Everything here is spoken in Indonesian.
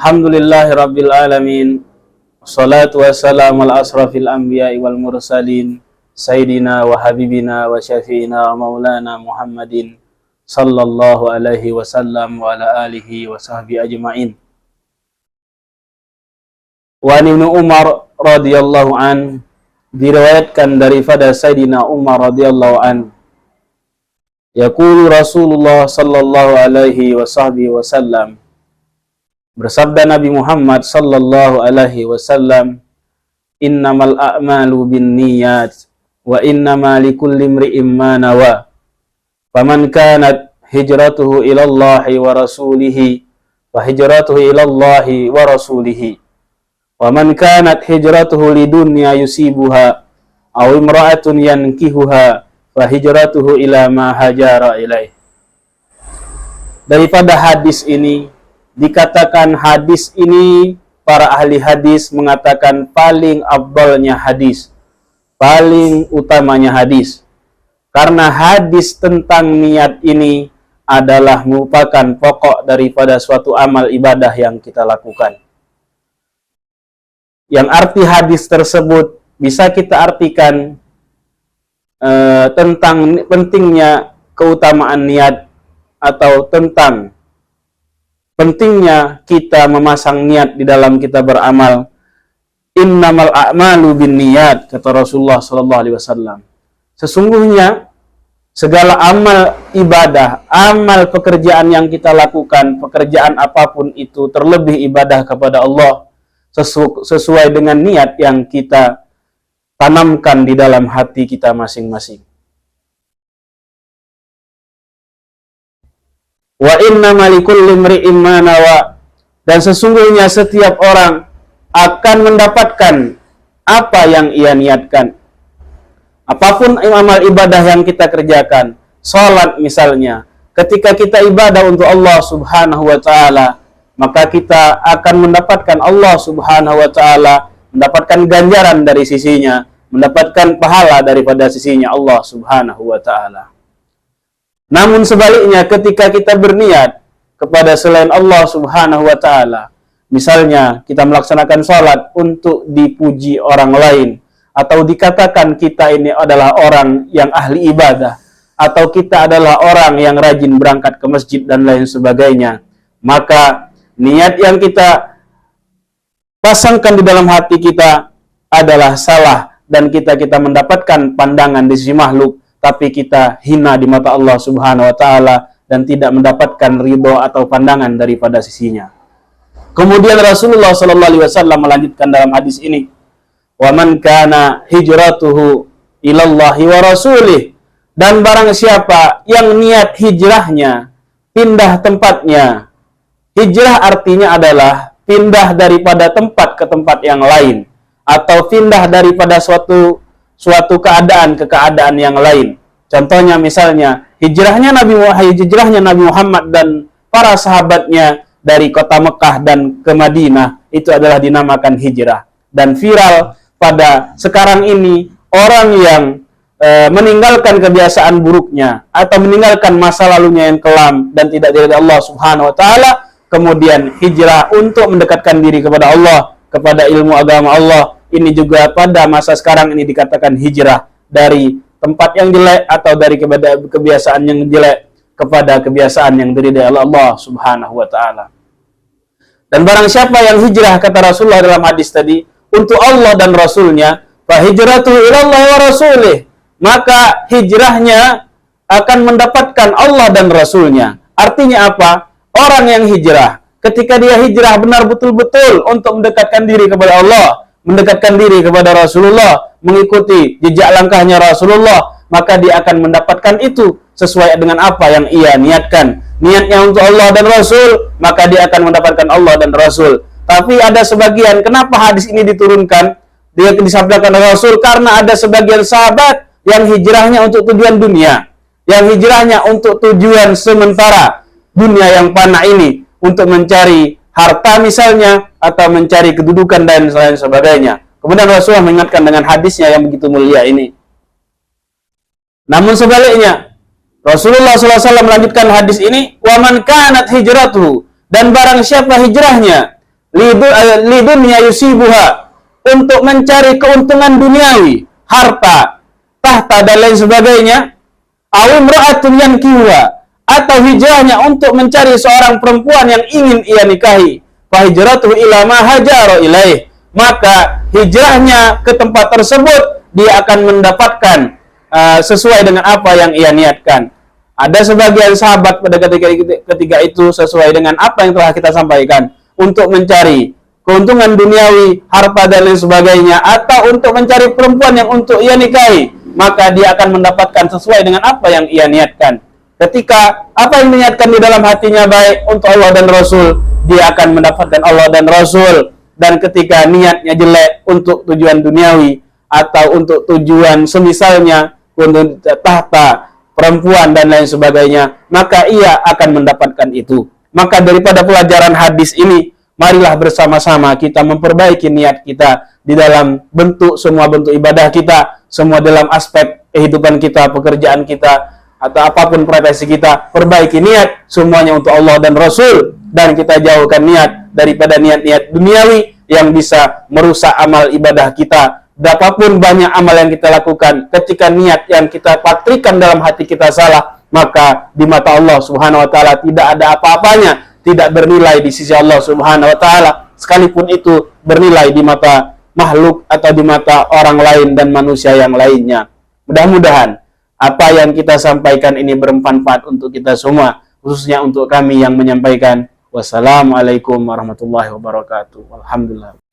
Alhamdulillahi Rabbil Alamin. Wassalatu wassalamu ala asrafil anbiya'i wal mursalin Sayyidina wa habibina wa syafi'ina wa maulana Muhammadin sallallahu alaihi wasallam wa ala alihi wa sahbihi ajma'in. Wa an Ibnu Umar radhiyallahu an, diriwayatkan daripada Sayyidina Umar radhiyallahu an, yaqulu Rasulullah sallallahu alaihi wasallam, bersabda Nabi Muhammad sallallahu alaihi wasallam, innamal a'malu binniyat wa innama likulli imri'in ma nawa. Faman kanat hijratuhu ila Allahi wa rasulihi wa hijratuhu ila Allahi wa rasulihi. Wa man kanat hijratuhu lidunya yusibuha aw imra'atun yankihuha fa hijratuhu ila ma hajara ilaih. Daripada hadis ini dikatakan, hadis ini para ahli hadis mengatakan paling afdalnya hadis, paling utamanya hadis. Karena hadis tentang niat ini adalah merupakan pokok daripada suatu amal ibadah yang kita lakukan. Yang arti hadis tersebut bisa kita artikan tentang pentingnya keutamaan niat, atau tentang pentingnya kita memasang niat di dalam kita beramal. Innamal a'malu binniyat, kata Rasulullah sallallahu alaihi wasallam. Sesungguhnya segala amal ibadah, amal pekerjaan yang kita lakukan, pekerjaan apapun itu, terlebih ibadah kepada Allah, sesuai dengan niat yang kita tanamkan di dalam hati kita masing-masing. Wa innama likulli imri'in ma nawa, dan sesungguhnya setiap orang akan mendapatkan apa yang ia niatkan. Apapun amal ibadah yang kita kerjakan, salat misalnya, ketika kita ibadah untuk Allah Subhanahu wa taala, maka kita akan mendapatkan Allah Subhanahu wa taala, mendapatkan ganjaran dari sisinya, mendapatkan pahala daripada sisinya Allah Subhanahu wa taala. Namun sebaliknya, ketika kita berniat kepada selain Allah Subhanahu wa taala, misalnya kita melaksanakan salat untuk dipuji orang lain, atau dikatakan kita ini adalah orang yang ahli ibadah, atau kita adalah orang yang rajin berangkat ke masjid dan lain sebagainya, maka niat yang kita pasangkan di dalam hati kita adalah salah, dan kita mendapatkan pandangan di sisi makhluk, tapi kita hina di mata Allah Subhanahu wa taala dan tidak mendapatkan ridho atau pandangan daripada sisinya. Kemudian Rasulullah sallallahu alaihi wasallam melanjutkan dalam hadis ini, wa man kana hijratuhu ilallahi wa rasulih, dan barang siapa yang niat hijrahnya pindah tempatnya. Hijrah artinya adalah pindah daripada tempat ke tempat yang lain, atau pindah daripada suatu keadaan ke keadaan yang lain. Contohnya misalnya hijrahnya Nabi Muhammad dan para sahabatnya dari kota Mekah dan ke Madinah, itu adalah dinamakan hijrah. Dan viral pada sekarang ini orang yang meninggalkan kebiasaan buruknya atau meninggalkan masa lalunya yang kelam dan tidak dari Allah Subhanahu wa taala, kemudian hijrah untuk mendekatkan diri kepada Allah, kepada ilmu agama Allah. Ini juga pada masa sekarang ini dikatakan hijrah dari tempat yang jelek atau dari kebiasaan yang jelek kepada kebiasaan yang diridai oleh Allah Subhanahu wa taala. Dan barang siapa yang hijrah, kata Rasulullah dalam hadis tadi, untuk Allah dan Rasulnya, fa hijratuhu ilallah wa rasulih, maka hijrahnya akan mendapatkan Allah dan Rasulnya. Artinya apa? Orang yang hijrah, ketika dia hijrah benar betul-betul untuk mendekatkan diri kepada Allah, mendekatkan diri kepada Rasulullah, mengikuti jejak langkahnya Rasulullah, maka dia akan mendapatkan itu sesuai dengan apa yang ia niatkan. Niatnya untuk Allah dan Rasul, maka dia akan mendapatkan Allah dan Rasul. Tapi ada sebagian, kenapa hadis ini diturunkan? Dia disabdakan Rasul karena ada sebagian sahabat yang hijrahnya untuk tujuan dunia, yang hijrahnya untuk tujuan sementara, dunia yang fana ini, untuk mencari harta misalnya, atau mencari kedudukan dan lain sebagainya. Kemudian Rasulullah mengingatkan dengan hadisnya yang begitu mulia ini. Namun sebaliknya, Rasulullah SAW melanjutkan hadis ini, wa man kanat hijratuhu, dan barang siapa hijrahnya lidunya yusibuha, untuk mencari keuntungan duniawi, harta, tahta dan lain sebagainya, awimra'atun yankiwa, atau hijrahnya untuk mencari seorang perempuan yang ingin ia nikahi, fahijratuhu ila ma hajara ilaih, maka hijrahnya ke tempat tersebut dia akan mendapatkan sesuai dengan apa yang ia niatkan. Ada sebagian sahabat pada ketika itu sesuai dengan apa yang telah kita sampaikan, untuk mencari keuntungan duniawi, harta dan lain sebagainya, atau untuk mencari perempuan yang untuk ia nikahi, maka dia akan mendapatkan sesuai dengan apa yang ia niatkan. Ketika apa yang diniatkan di dalam hatinya baik untuk Allah dan Rasul, dia akan mendapatkan Allah dan Rasul. Dan ketika niatnya jelek untuk tujuan duniawi atau untuk tujuan semisalnya, untuk tahta, perempuan dan lain sebagainya, maka ia akan mendapatkan itu. Maka daripada pelajaran hadis ini, marilah bersama-sama kita memperbaiki niat kita di dalam semua bentuk ibadah kita, semua dalam aspek kehidupan kita, pekerjaan kita, atau apapun profesi kita. Perbaiki niat semuanya untuk Allah dan Rasul, dan kita jauhkan niat daripada niat-niat duniawi yang bisa merusak amal ibadah kita. Berapapun banyak amal yang kita lakukan, ketika niat yang kita patrikan dalam hati kita salah, maka di mata Allah Subhanahu wa taala tidak ada apa-apanya, tidak bernilai di sisi Allah Subhanahu wa taala, sekalipun itu bernilai di mata makhluk atau di mata orang lain dan manusia yang lainnya. Mudah-mudahan apa yang kita sampaikan ini bermanfaat untuk kita semua, khususnya untuk kami yang menyampaikan. Wassalamualaikum warahmatullahi wabarakatuh. Alhamdulillah.